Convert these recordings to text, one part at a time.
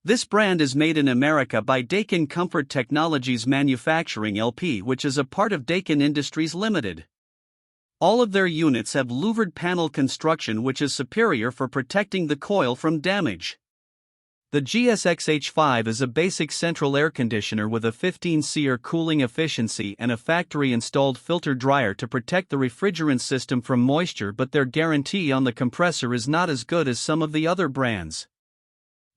This brand is made in America by Daikin Comfort Technologies Manufacturing LP, which is a part of Daikin Industries Limited. All of their units have louvered panel construction, which is superior for protecting the coil from damage. The GSX-H5 is a basic central air conditioner with a 15 SEER cooling efficiency and a factory-installed filter dryer to protect the refrigerant system from moisture, but their guarantee on the compressor is not as good as some of the other brands.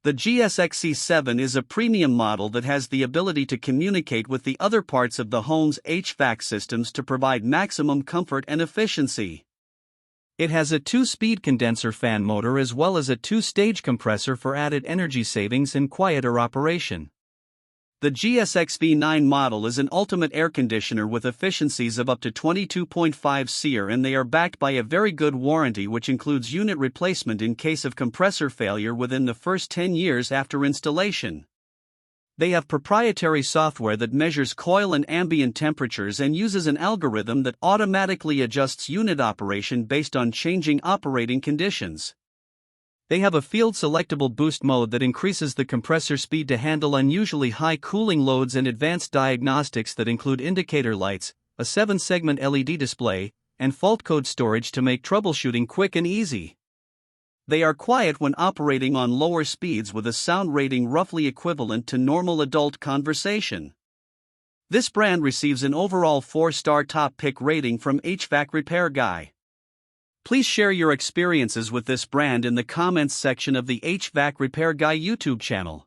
The GSX-C7 is a premium model that has the ability to communicate with the other parts of the home's HVAC systems to provide maximum comfort and efficiency. It has a 2-speed condenser fan motor as well as a 2-stage compressor for added energy savings and quieter operation. The GSX-V9 model is an ultimate air conditioner with efficiencies of up to 22.5 SEER, and they are backed by a very good warranty which includes unit replacement in case of compressor failure within the first 10 years after installation. They have proprietary software that measures coil and ambient temperatures and uses an algorithm that automatically adjusts unit operation based on changing operating conditions. They have a field-selectable boost mode that increases the compressor speed to handle unusually high cooling loads, and advanced diagnostics that include indicator lights, a 7-segment LED display, and fault code storage to make troubleshooting quick and easy. They are quiet when operating on lower speeds with a sound rating roughly equivalent to normal adult conversation. This brand receives an overall 4-star top pick rating from HvacRepairGuy. Please share your experiences with this brand in the comments section of the HvacRepairGuy YouTube channel.